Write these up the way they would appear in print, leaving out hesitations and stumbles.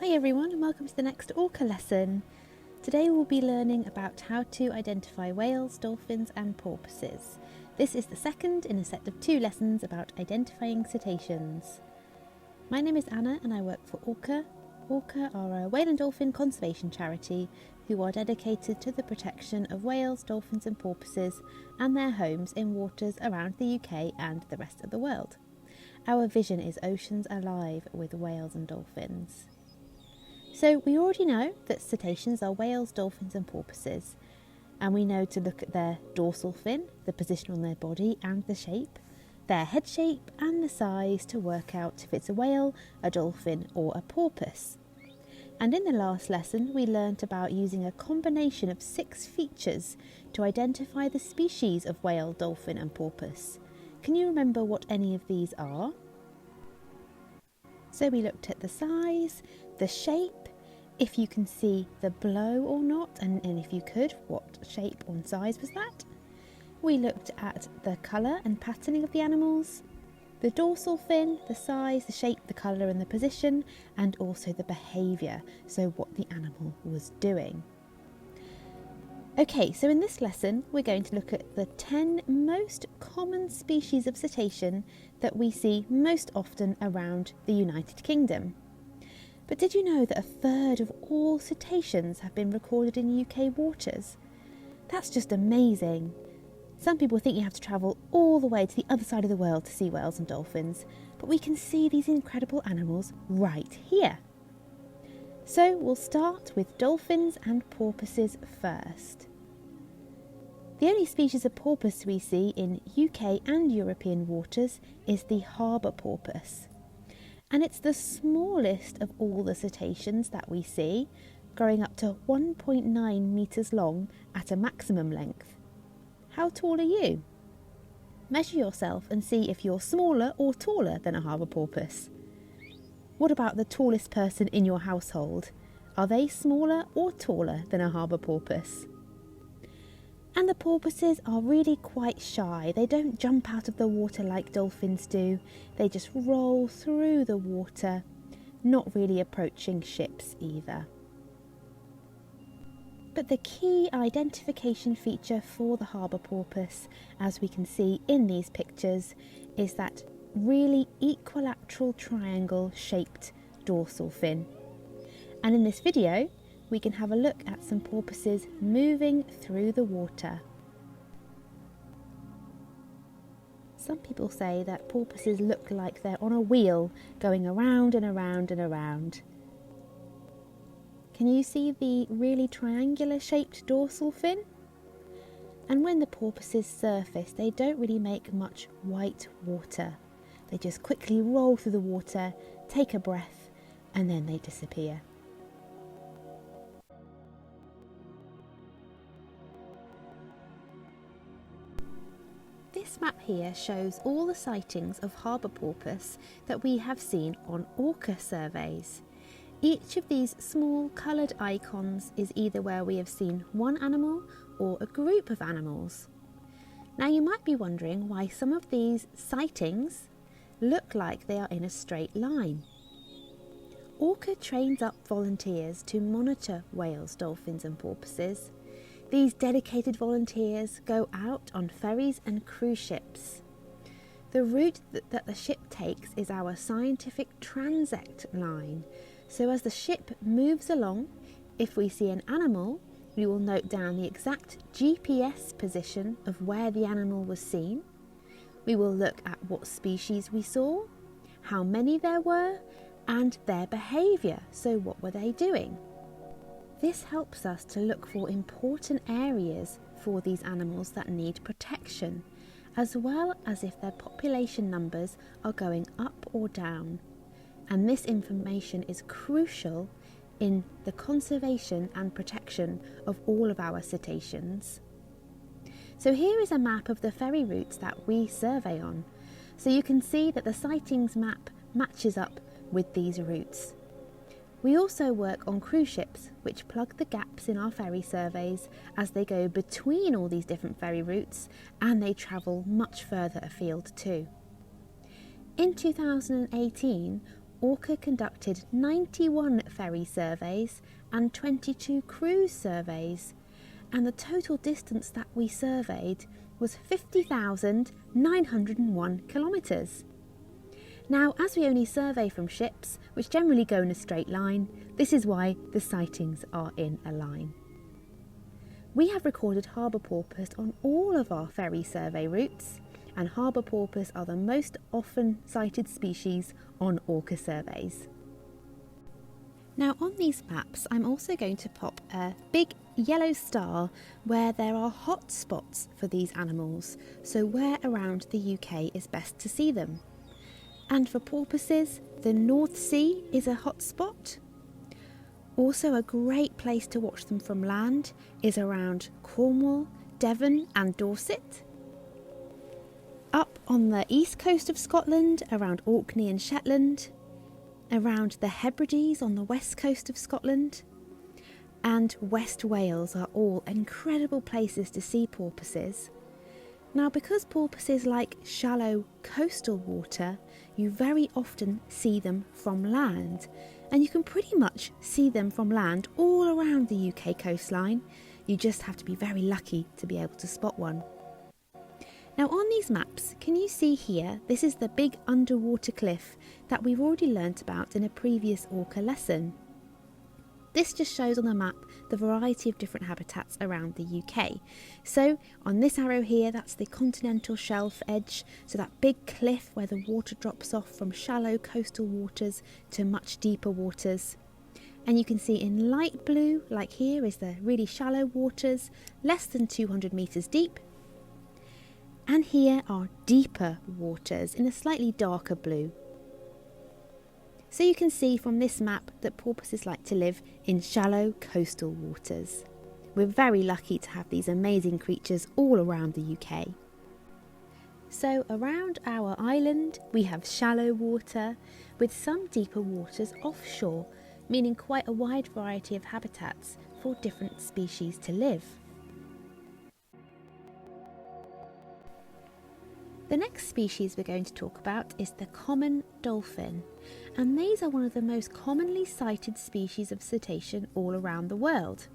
Hi everyone and welcome to the next ORCA lesson. Today we'll be learning about how to identify whales, dolphins and porpoises. This is the second in a set of 2 lessons about identifying cetaceans. My name is Anna and I work for ORCA. ORCA are a whale and dolphin conservation charity who are dedicated to the protection of whales, dolphins and porpoises and their homes in waters around the UK and the rest of the world. Our vision is oceans alive with whales and dolphins. So we already know that cetaceans are whales, dolphins and porpoises, and we know to look at their dorsal fin, the position on their body and the shape, their head shape and the size to work out if it's a whale, a dolphin or a porpoise. And in the last lesson we learnt about using a combination of 6 features to identify the species of whale, dolphin and porpoise. Can you remember what any of these are? So we looked at the size, the shape, if you can see the blow or not, and if you could, what shape or size was that? We looked at the colour and patterning of the animals, the dorsal fin, the size, the shape, the colour and the position, and also the behaviour, so what the animal was doing. Okay, so in this lesson we're going to look at the 10 most common species of cetacean that we see most often around the United Kingdom. But did you know that 1/3 of all cetaceans have been recorded in UK waters? That's just amazing. Some people think you have to travel all the way to the other side of the world to see whales and dolphins, but we can see these incredible animals right here. So we'll start with dolphins and porpoises first. The only species of porpoise we see in UK and European waters is the Harbour porpoise. And it's the smallest of all the cetaceans that we see, growing up to 1.9 metres long at a maximum length. How tall are you? Measure yourself and see if you're smaller or taller than a harbour porpoise. What about the tallest person in your household? Are they smaller or taller than a harbour porpoise? And the porpoises are really quite shy. They don't jump out of the water like dolphins do. They just roll through the water, not really approaching ships either. But the key identification feature for the harbour porpoise, as we can see in these pictures, is that really equilateral triangle shaped dorsal fin. And in this video we can have a look at some porpoises moving through the water. Some people say that porpoises look like they're on a wheel going around and around and around. Can you see the really triangular shaped dorsal fin? And when the porpoises surface, they don't really make much white water. They just quickly roll through the water, take a breath, and then they disappear. This map here shows all the sightings of harbour porpoise that we have seen on ORCA surveys. Each of these small coloured icons is either where we have seen one animal or a group of animals. Now you might be wondering why some of these sightings look like they are in a straight line. ORCA trains up volunteers to monitor whales, dolphins and porpoises. These dedicated volunteers go out on ferries and cruise ships. The route that the ship takes is our scientific transect line. So as the ship moves along, if we see an animal, we will note down the exact GPS position of where the animal was seen. We will look at what species we saw, how many there were, and their behaviour. So what were they doing? This helps us to look for important areas for these animals that need protection, as well as if their population numbers are going up or down. And this information is crucial in the conservation and protection of all of our cetaceans. So here is a map of the ferry routes that we survey on. So you can see that the sightings map matches up with these routes. We also work on cruise ships, which plug the gaps in our ferry surveys as they go between all these different ferry routes and they travel much further afield too. In 2018, ORCA conducted 91 ferry surveys and 22 cruise surveys, and the total distance that we surveyed was 50,901 kilometres. Now, as we only survey from ships, which generally go in a straight line, this is why the sightings are in a line. We have recorded harbour porpoise on all of our ferry survey routes, and harbour porpoise are the most often sighted species on ORCA surveys. Now, on these maps, I'm also going to pop a big yellow star where there are hot spots for these animals, so where around the UK is best to see them. And for porpoises, the North Sea is a hot spot. Also, a great place to watch them from land is around Cornwall, Devon and Dorset. Up on the east coast of Scotland, around Orkney and Shetland, around the Hebrides on the west coast of Scotland, and West Wales are all incredible places to see porpoises. Now, because porpoises like shallow coastal water, you very often see them from land, and you can pretty much see them from land all around the UK coastline. You just have to be very lucky to be able to spot one. Now, on these maps, can you see here, this is the big underwater cliff that we've already learnt about in a previous ORCA lesson. This just shows on the map the variety of different habitats around the UK. So on this arrow here, that's the continental shelf edge, so that big cliff where the water drops off from shallow coastal waters to much deeper waters. And you can see in light blue, like here, is the really shallow waters, less than 200 metres deep. And here are deeper waters in a slightly darker blue. So you can see from this map that porpoises like to live in shallow coastal waters. We're very lucky to have these amazing creatures all around the UK. So around our island we have shallow water with some deeper waters offshore, meaning quite a wide variety of habitats for different species to live. The next species we're going to talk about is the common dolphin, and these are one of the most commonly sighted species of cetacean all around the world.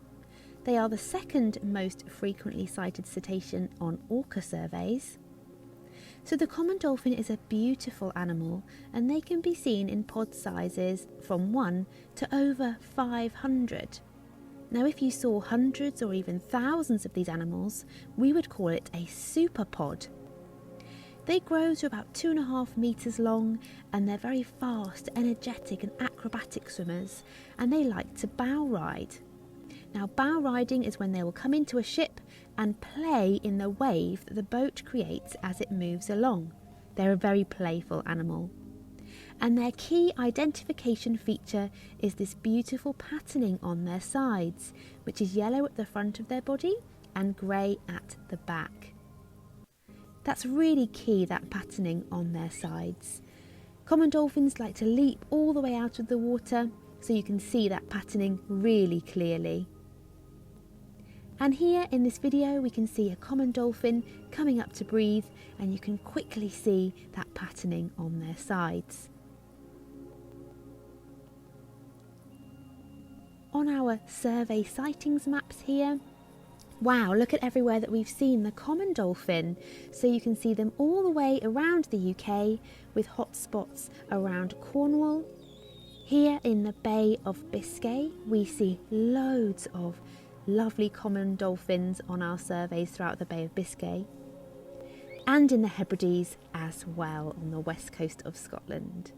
They are the second most frequently sighted cetacean on ORCA surveys. So the common dolphin is a beautiful animal, and they can be seen in pod sizes from 1 to over 500. Now, if you saw hundreds or even thousands of these animals, we would call it a superpod. They grow to about 2.5 metres long, and they're very fast, energetic and acrobatic swimmers, and they like to bow ride. Now, bow riding is when they will come into a ship and play in the wave that the boat creates as it moves along. They're a very playful animal. And their key identification feature is this beautiful patterning on their sides, which is yellow at the front of their body and grey at the back. That's really key, that patterning on their sides. Common dolphins like to leap all the way out of the water, so you can see that patterning really clearly. And here in this video we can see a common dolphin coming up to breathe, and you can quickly see that patterning on their sides. On our survey sightings maps here, wow, look at everywhere that we've seen the common dolphin. So you can see them all the way around the UK, with hot spots around Cornwall. Here in the Bay of Biscay, we see loads of lovely common dolphins on our surveys throughout the Bay of Biscay. And in the Hebrides as well, on the west coast of Scotland.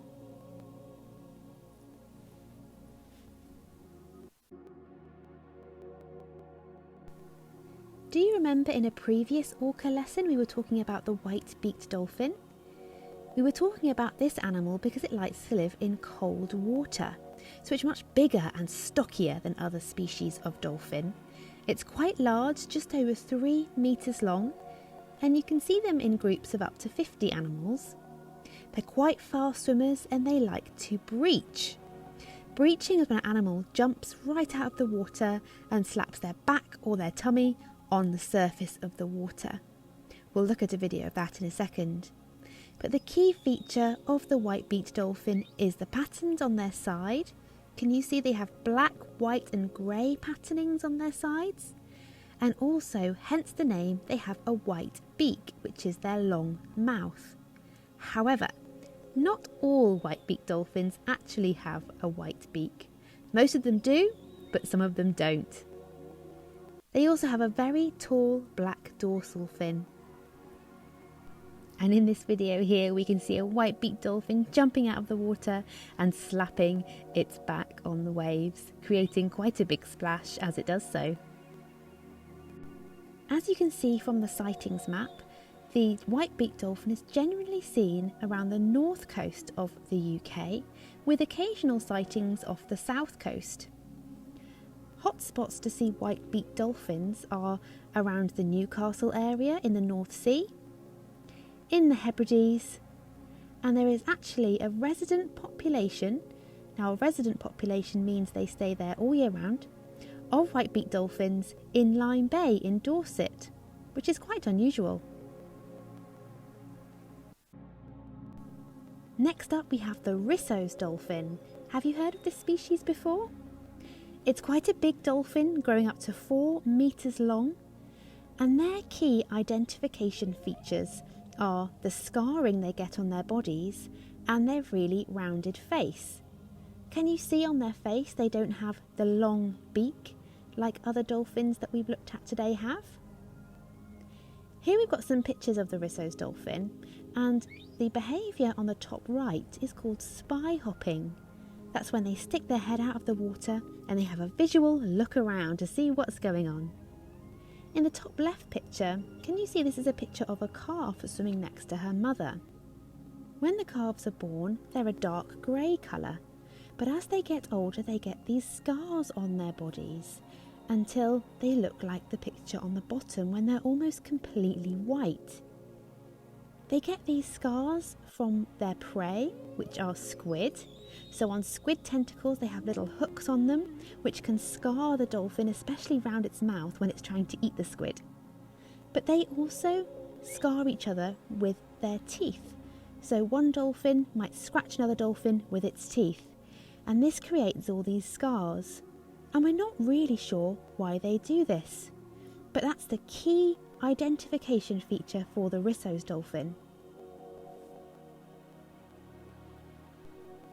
Do you remember in a previous ORCA lesson we were talking about the white-beaked dolphin? We were talking about this animal because it likes to live in cold water, so it's much bigger and stockier than other species of dolphin. It's quite large, just over 3 metres long, and you can see them in groups of up to 50 animals. They're quite fast swimmers and they like to breach. Breaching is when an animal jumps right out of the water and slaps their back or their tummy on the surface of the water. We'll look at a video of that in a second. But the key feature of the white-beaked dolphin is the patterns on their side. Can you see they have black, white and grey patternings on their sides? And also, hence the name, they have a white beak, which is their long mouth. However, not all white-beaked dolphins actually have a white beak. Most of them do, but some of them don't. They also have a very tall black dorsal fin. And in this video here we can see a white-beaked dolphin jumping out of the water and slapping its back on the waves, creating quite a big splash as it does so. As you can see from the sightings map, the white-beaked dolphin is generally seen around the north coast of the UK, with occasional sightings off the south coast. Hotspots to see white-beaked dolphins are around the Newcastle area in the North Sea, in the Hebrides, and there is actually a resident population, now a resident population means they stay there all year round, of white-beaked dolphins in Lyme Bay in Dorset, which is quite unusual. Next up we have the Risso's dolphin. Have you heard of this species before? It's quite a big dolphin, growing up to 4 metres long, and their key identification features are the scarring they get on their bodies and their really rounded face. Can you see on their face they don't have the long beak like other dolphins that we've looked at today have? Here we've got some pictures of the Risso's dolphin, and the behaviour on the top right is called spy hopping. That's when they stick their head out of the water and they have a visual look around to see what's going on. In the top left picture, can you see this is a picture of a calf swimming next to her mother? When the calves are born, they're a dark grey colour, but as they get older they get these scars on their bodies until they look like the picture on the bottom when they're almost completely white. They get these scars from their prey, which are squid. So on squid tentacles they have little hooks on them which can scar the dolphin, especially round its mouth when it's trying to eat the squid. But they also scar each other with their teeth. So one dolphin might scratch another dolphin with its teeth, and this creates all these scars. And we're not really sure why they do this, but that's the key identification feature for the Risso's dolphin.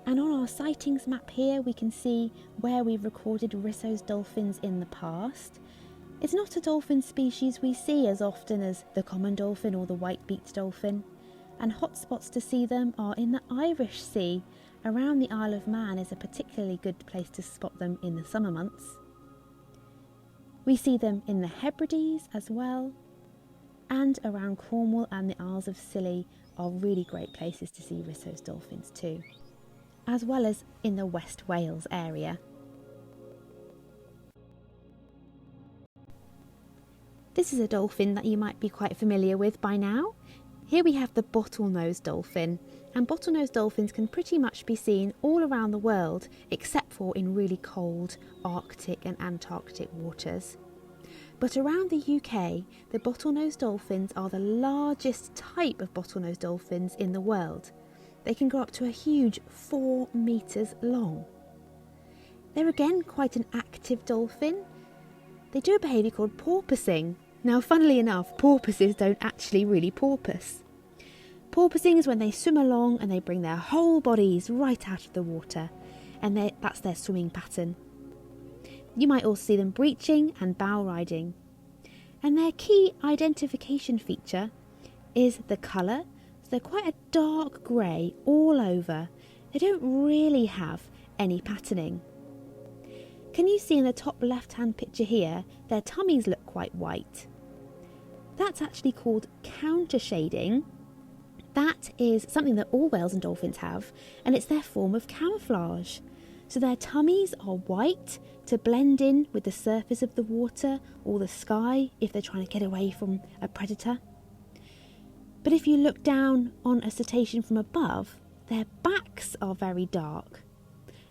And on our sightings map here we can see where we've recorded Risso's dolphins in the past. It's not a dolphin species we see as often as the common dolphin or the white-beaked dolphin, and hotspots to see them are in the Irish Sea. Around the Isle of Man is a particularly good place to spot them in the summer months. We see them in the Hebrides as well, and around Cornwall and the Isles of Scilly are really great places to see Risso's dolphins too, as well as in the West Wales area. This is a dolphin that you might be quite familiar with by now. Here we have the bottlenose dolphin, and bottlenose dolphins can pretty much be seen all around the world except for in really cold Arctic and Antarctic waters. But around the UK, the bottlenose dolphins are the largest type of bottlenose dolphins in the world. They can grow up to a huge 4 metres long. They're again quite an active dolphin. They do a behaviour called porpoising. Now, funnily enough, porpoises don't actually really porpoise. Porpoising is when they swim along and they bring their whole bodies right out of the water, and that's their swimming pattern. You might also see them breaching and bow riding. And their key identification feature is the colour. So they're quite a dark grey all over. They don't really have any patterning. Can you see in the top left-hand picture here, their tummies look quite white? That's actually called counter shading. That is something that all whales and dolphins have, and it's their form of camouflage. So their tummies are white to blend in with the surface of the water or the sky if they're trying to get away from a predator. But if you look down on a cetacean from above, their backs are very dark,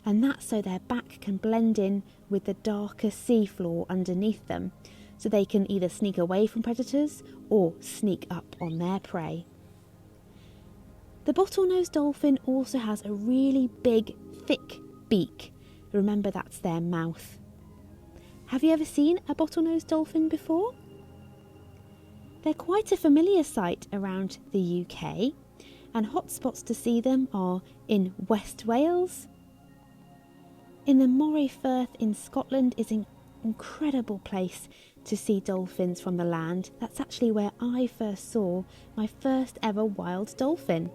and that's so their back can blend in with the darker sea floor underneath them, so they can either sneak away from predators or sneak up on their prey. The bottlenose dolphin also has a really big, thick beak. Remember, that's their mouth. Have you ever seen a bottlenose dolphin before? They're quite a familiar sight around the UK, and hotspots to see them are in West Wales. In the Moray Firth in Scotland is an incredible place to see dolphins from the land. That's actually where I first saw my first ever wild dolphin.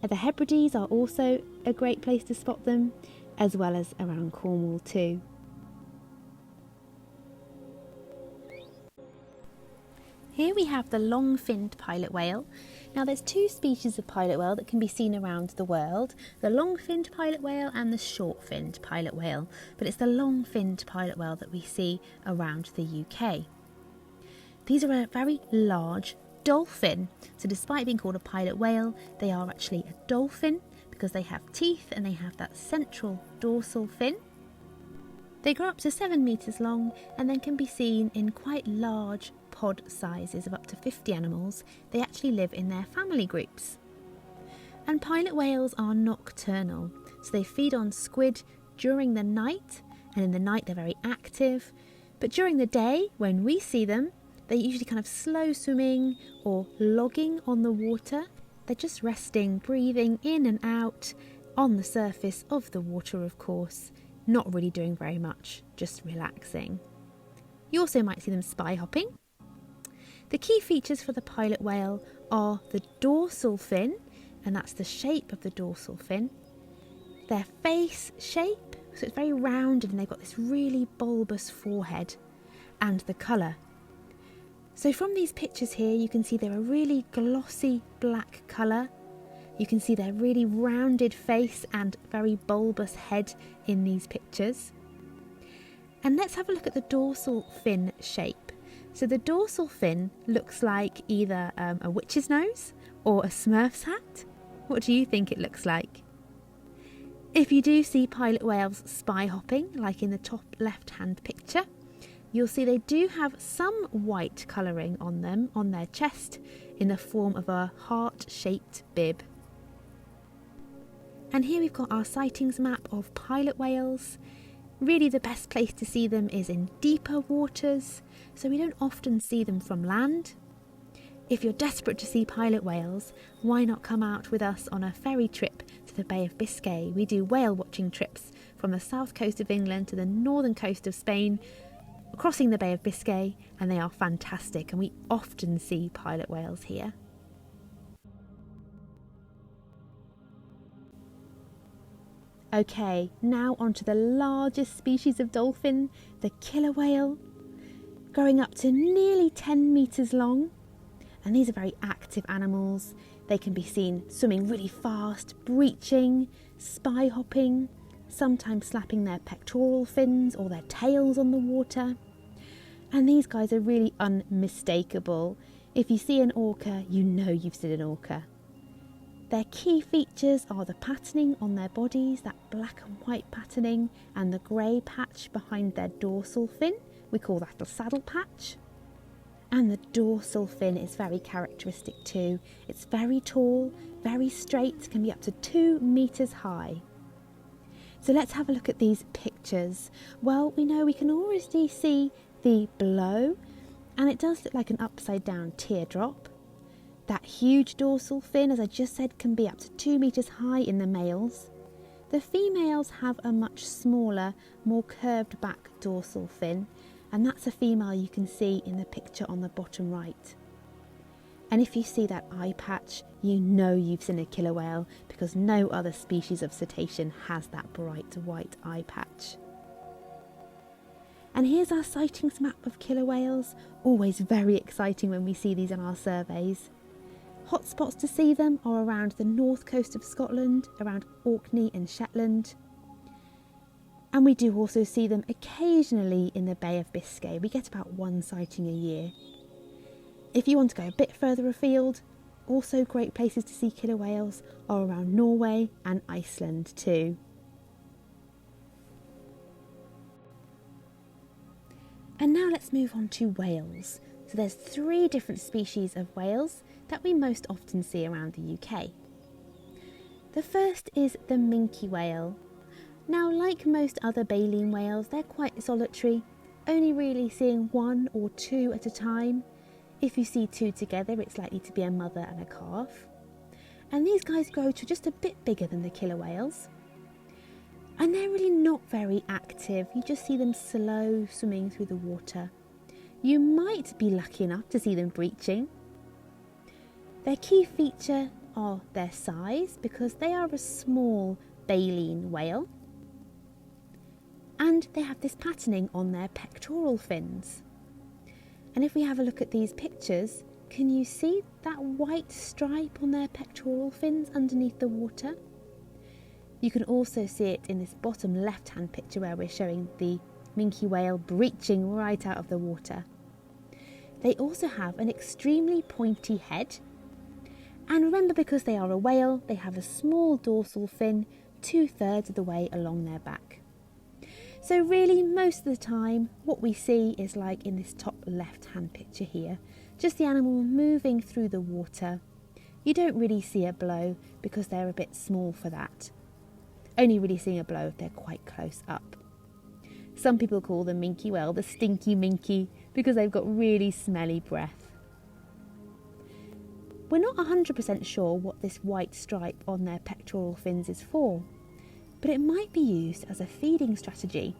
The Hebrides are also a great place to spot them, as well as around Cornwall too. Here we have the long-finned pilot whale. Now there's two species of pilot whale that can be seen around the world, the long-finned pilot whale and the short-finned pilot whale, but it's the long-finned pilot whale that we see around the UK. These are a very large dolphin, so despite being called a pilot whale, they are actually a dolphin because they have teeth and they have that central dorsal fin. They grow up to 7 metres long and then can be seen in quite large pod sizes of up to 50 animals. They actually live in their family groups. And pilot whales are nocturnal, so they feed on squid during the night, and in the night they're very active. But during the day, when we see them, they're usually kind of slow swimming or logging on the water. They're just resting, breathing in and out on the surface of the water, of course, not really doing very much, just relaxing. You also might see them spy hopping. The key features for the pilot whale are the dorsal fin, and that's the shape of the dorsal fin. Their face shape, so it's very rounded and they've got this really bulbous forehead, and the colour. So from these pictures here you can see they're a really glossy black colour. You can see their really rounded face and very bulbous head in these pictures. And let's have a look at the dorsal fin shape. So the dorsal fin looks like either a witch's nose or a Smurf's hat. What do you think it looks like? If you do see pilot whales spy hopping, like in the top left-hand picture, you'll see they do have some white colouring on them, on their chest, in the form of a heart-shaped bib. And here we've got our sightings map of pilot whales. Really the best place to see them is in deeper waters, so we don't often see them from land. If you're desperate to see pilot whales, why not come out with us on a ferry trip to the Bay of Biscay? We do whale watching trips from the south coast of England to the northern coast of Spain, crossing the Bay of Biscay, and they are fantastic, and we often see pilot whales here. Okay, now onto the largest species of dolphin, the killer whale, growing up to nearly 10 metres long. And these are very active animals. They can be seen swimming really fast, breaching, spy hopping, sometimes slapping their pectoral fins or their tails on the water. And these guys are really unmistakable. If you see an orca, you know you've seen an orca. Their key features are the patterning on their bodies, that black and white patterning, and the grey patch behind their dorsal fin. We call that the saddle patch. And the dorsal fin is very characteristic too. It's very tall, very straight, can be up to 2 metres high. So let's have a look at these pictures. Well, we know we can already see the below, and it does look like an upside down teardrop. That huge dorsal fin, as I just said, can be up to 2 metres high in the males. The females have a much smaller, more curved back dorsal fin, and that's a female you can see in the picture on the bottom right. And if you see that eye patch, you know you've seen a killer whale, because no other species of cetacean has that bright white eye patch. And here's our sightings map of killer whales, always very exciting when we see these on our surveys. Hotspots to see them are around the north coast of Scotland, around Orkney and Shetland. And we do also see them occasionally in the Bay of Biscay. We get about 1 sighting a year. If you want to go a bit further afield, also great places to see killer whales are around Norway and Iceland too. And now let's move on to whales. So there's 3 different species of whales. that we most often see around the UK. The first is the Minke whale. Now, like most other baleen whales, they're quite solitary, only really seeing one or two at a time. If you see two together, it's likely to be a mother and a calf. And these guys grow to just a bit bigger than the killer whales. And they're really not very active. You just see them slow swimming through the water. You might be lucky enough to see them breaching. Their key feature are their size, because they are a small baleen whale. And they have this patterning on their pectoral fins. And if we have a look at these pictures, can you see that white stripe on their pectoral fins underneath the water? You can also see it in this bottom left-hand picture where we're showing the Minke whale breaching right out of the water. They also have an extremely pointy head. And remember, because they are a whale, they have a small dorsal fin 2/3 of the way along their back. So really, most of the time, what we see is like in this top left-hand picture here, just the animal moving through the water. You don't really see a blow because they're a bit small for that. Only really seeing a blow if they're quite close up. Some people call the Minke whale the stinky Minke because they've got really smelly breath. We're not 100% sure what this white stripe on their pectoral fins is for, but it might be used as a feeding strategy.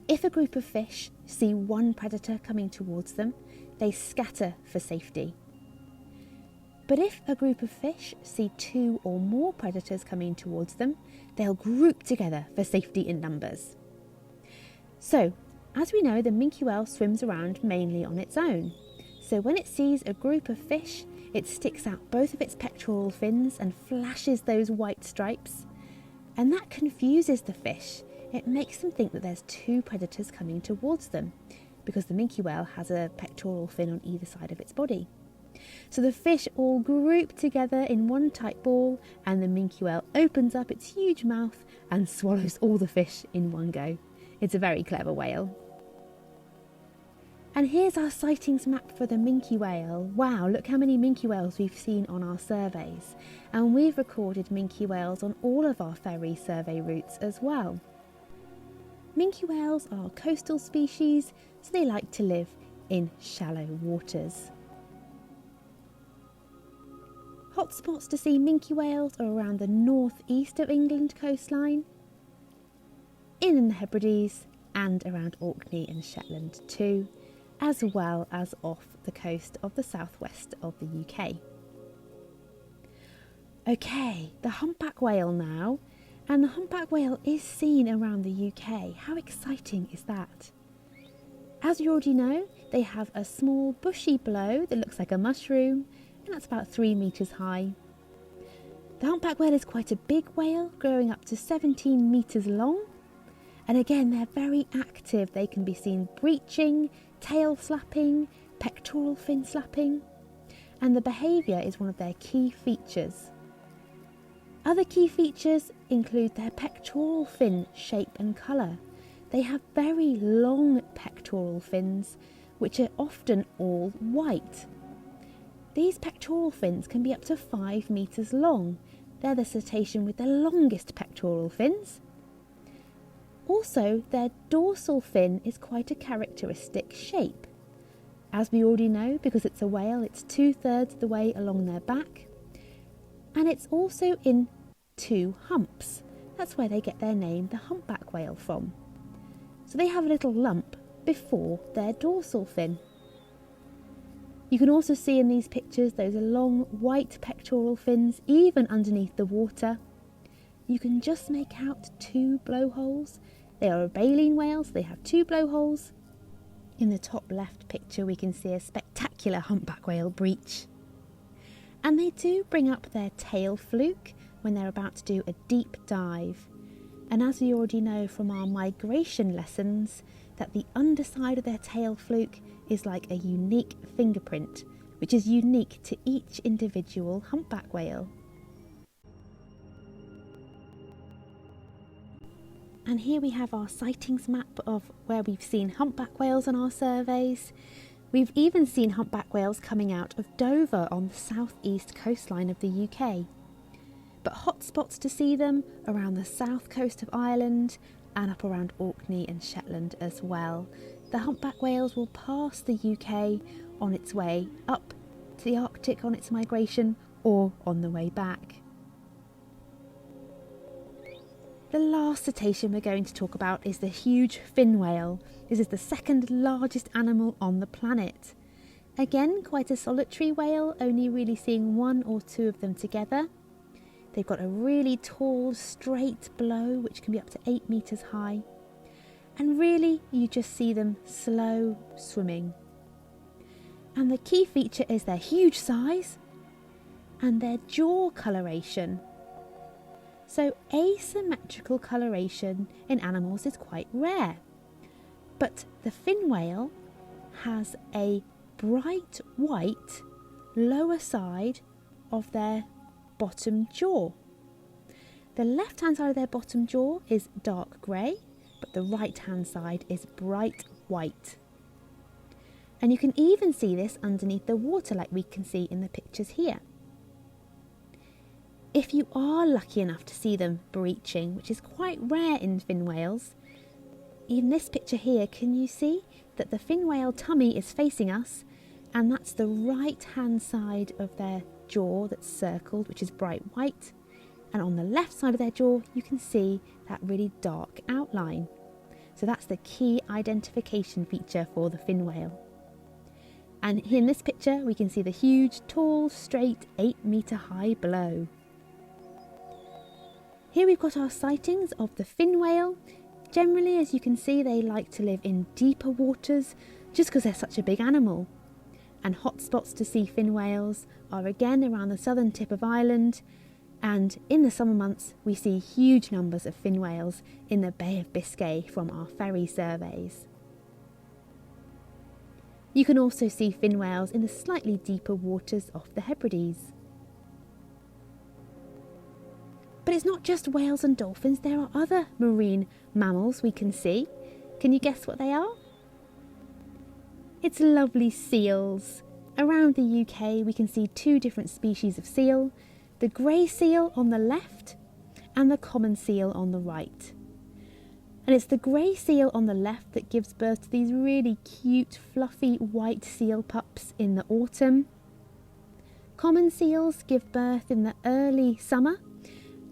If a group of fish see one predator coming towards them, they scatter for safety. But if a group of fish see two or more predators coming towards them, they'll group together for safety in numbers. So, as we know, the Minke whale swims around mainly on its own. So when it sees a group of fish, it sticks out both of its pectoral fins and flashes those white stripes. And that confuses the fish. It makes them think that there's two predators coming towards them, because the Minke whale has a pectoral fin on either side of its body. So the fish all group together in one tight ball, and the Minke whale opens up its huge mouth and swallows all the fish in one go. It's a very clever whale. And here's our sightings map for the Minke whale. Wow, look how many Minke whales we've seen on our surveys. And we've recorded Minke whales on all of our ferry survey routes as well. Minke whales are coastal species, so they like to live in shallow waters. Hotspots to see Minke whales are around the northeast of England coastline, in the Hebrides, and around Orkney and Shetland too, as well as off the coast of the southwest of the UK. Okay, the humpback whale now, and the humpback whale is seen around the UK. How exciting is that? As you already know, they have a small bushy blow that looks like a mushroom, and that's about 3 metres high. The humpback whale is quite a big whale, growing up to 17 metres long. And again, they're very active. They can be seen breaching, tail flapping, pectoral fin flapping. And the behaviour is one of their key features. Other key features include their pectoral fin shape and colour. They have very long pectoral fins, which are often all white. These pectoral fins can be up to 5 metres long. They're the cetacean with the longest pectoral fins. Also, their dorsal fin is quite a characteristic shape. As we already know, because it's a whale, it's 2/3 of the way along their back. And it's also in 2 humps. That's where they get their name, the humpback whale, from. So they have a little lump before their dorsal fin. You can also see in these pictures those long white pectoral fins, even underneath the water. You can just make out 2 blowholes. They are a baleen whale, so they have 2 blowholes. In the top left picture, we can see a spectacular humpback whale breach. And they do bring up their tail fluke when they're about to do a deep dive. And as we already know from our migration lessons, that the underside of their tail fluke is like a unique fingerprint, which is unique to each individual humpback whale. And here we have our sightings map of where we've seen humpback whales on our surveys. We've even seen humpback whales coming out of Dover on the southeast coastline of the UK. But hotspots to see them around the south coast of Ireland and up around Orkney and Shetland as well. The humpback whales will pass the UK on its way up to the Arctic on its migration or on the way back. The last cetacean we're going to talk about is the huge fin whale. This is the second largest animal on the planet. Again, quite a solitary whale, only really seeing one or two of them together. They've got a really tall, straight blow, which can be up to 8 metres high. And really, you just see them slow swimming. And the key feature is their huge size and their jaw coloration. So asymmetrical coloration in animals is quite rare. But the fin whale has a bright white lower side of their bottom jaw. The left hand side of their bottom jaw is dark grey, but the right hand side is bright white. And you can even see this underneath the water, like we can see in the pictures here. If you are lucky enough to see them breaching, which is quite rare in fin whales, in this picture here, can you see that the fin whale tummy is facing us, and that's the right hand side of their jaw that's circled, which is bright white, and on the left side of their jaw you can see that really dark outline. So that's the key identification feature for the fin whale. And in this picture we can see the huge, tall, straight, 8 metre high blow. Here we've got our sightings of the fin whale. Generally, as you can see, they like to live in deeper waters just because they're such a big animal. And hotspots to see fin whales are again around the southern tip of Ireland, and in the summer months we see huge numbers of fin whales in the Bay of Biscay from our ferry surveys. You can also see fin whales in the slightly deeper waters off the Hebrides. But it's not just whales and dolphins, there are other marine mammals we can see. Can you guess what they are? It's lovely seals. Around the UK we can see 2 different species of seal, the grey seal on the left and the common seal on the right. And it's the grey seal on the left that gives birth to these really cute fluffy white seal pups in the autumn. Common seals give birth in the early summer,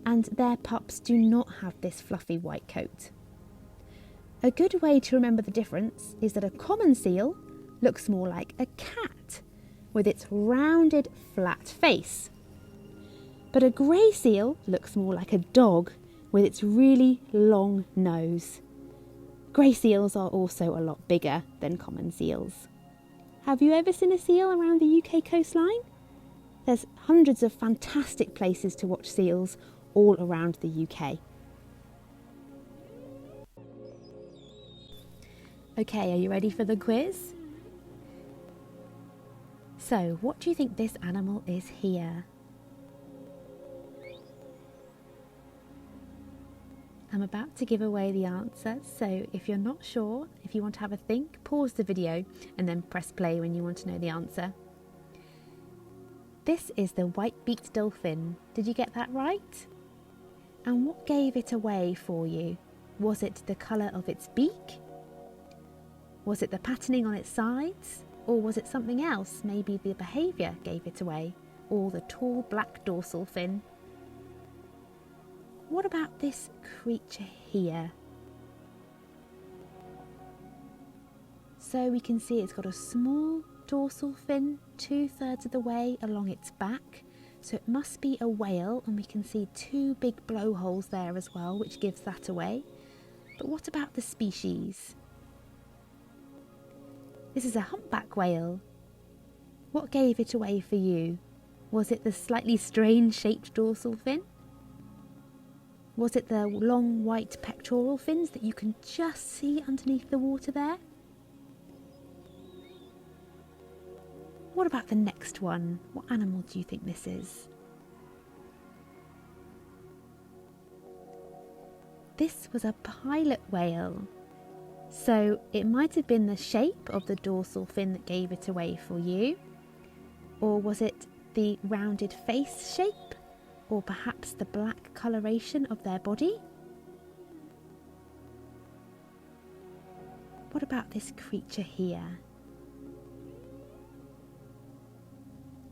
and their pups do not have this fluffy white coat. A good way to remember the difference is that a common seal looks more like a cat with its rounded flat face. But a grey seal looks more like a dog with its really long nose. Grey seals are also a lot bigger than common seals. Have you ever seen a seal around the UK coastline? There's hundreds of fantastic places to watch seals all around the UK. Okay, are you ready for the quiz? So, what do you think this animal is here? I'm about to give away the answer, so if you're not sure, if you want to have a think, pause the video and then press play when you want to know the answer. This is the white-beaked dolphin. Did you get that right? And what gave it away for you? Was it the colour of its beak? Was it the patterning on its sides? Or was it something else? Maybe the behaviour gave it away, or the tall black dorsal fin. What about this creature here? So we can see it's got a small dorsal fin 2/3 of the way along its back. So it must be a whale, and we can see 2 big blowholes there as well, which gives that away. But what about the species? This is a humpback whale. What gave it away for you? Was it the slightly strange shaped dorsal fin? Was it the long white pectoral fins that you can just see underneath the water there? What about the next one? What animal do you think this is? This was a pilot whale. So it might have been the shape of the dorsal fin that gave it away for you, or was it the rounded face shape, or perhaps the black coloration of their body? What about this creature here?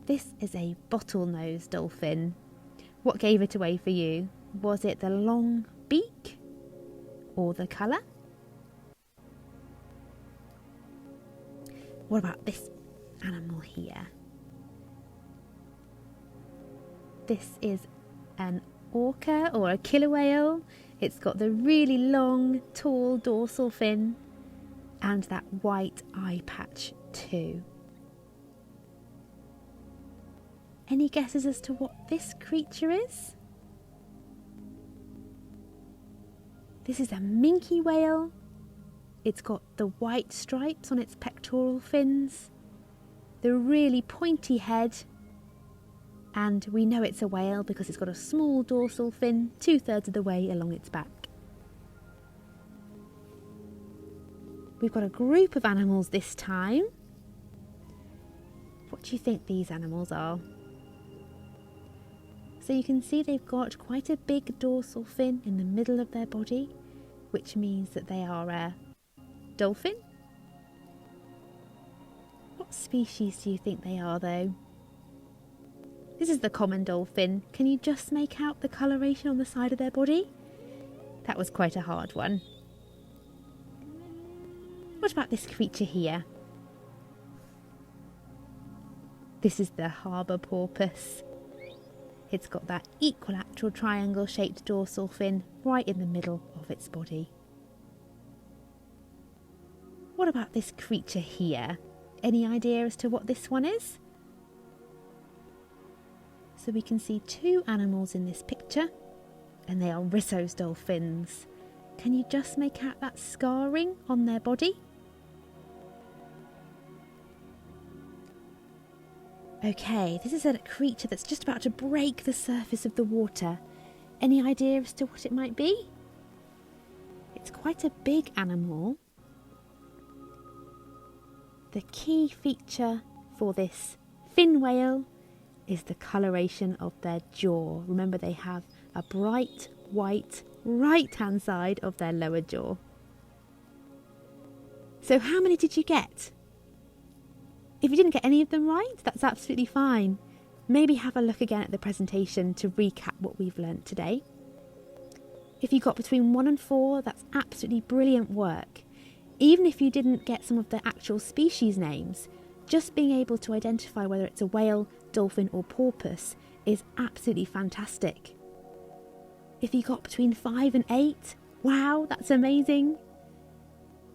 This is a bottlenose dolphin. What gave it away for you? Was it the long beak or the colour? What about this animal here? This is an orca or a killer whale. It's got the really long, tall dorsal fin and that white eye patch too. Any guesses as to what this creature is? This is a minke whale. It's got the white stripes on its pectoral fins, the really pointy head, and we know it's a whale because it's got a small dorsal fin 2/3 of the way along its back. We've got a group of animals this time. What do you think these animals are? So you can see they've got quite a big dorsal fin in the middle of their body, which means that they are a dolphin. What species do you think they are though? This is the common dolphin. Can you just make out the coloration on the side of their body? That was quite a hard one. What about this creature here? This is the Harbour porpoise. It's got that equilateral triangle shaped dorsal fin right in the middle of its body. What about this creature here? Any idea as to what this one is? So we can see two animals in this picture, and they are Risso's dolphins. Can you just make out that scarring on their body? Okay, this is a creature that's just about to break the surface of the water. Any idea as to what it might be? It's quite a big animal. The key feature for this fin whale is the coloration of their jaw. Remember, they have a bright white right-hand side of their lower jaw. So how many did you get? If you didn't get any of them right, that's absolutely fine. Maybe have a look again at the presentation to recap what we've learnt today. If you got between 1 and 4, that's absolutely brilliant work. Even if you didn't get some of the actual species names, just being able to identify whether it's a whale, dolphin or porpoise is absolutely fantastic. If you got between 5 and 8, wow, that's amazing.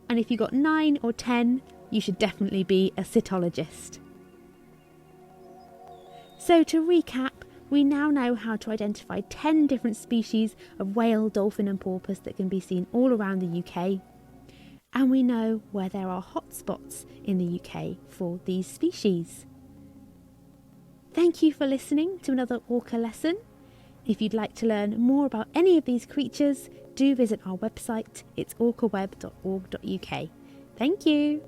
And if you got 9 or 10, you should definitely be a cetologist. So to recap, we now know how to identify 10 different species of whale, dolphin and porpoise that can be seen all around the UK. And we know where there are hotspots in the UK for these species. Thank you for listening to another ORCA lesson. If you'd like to learn more about any of these creatures, do visit our website. It's orcaweb.org.uk. Thank you.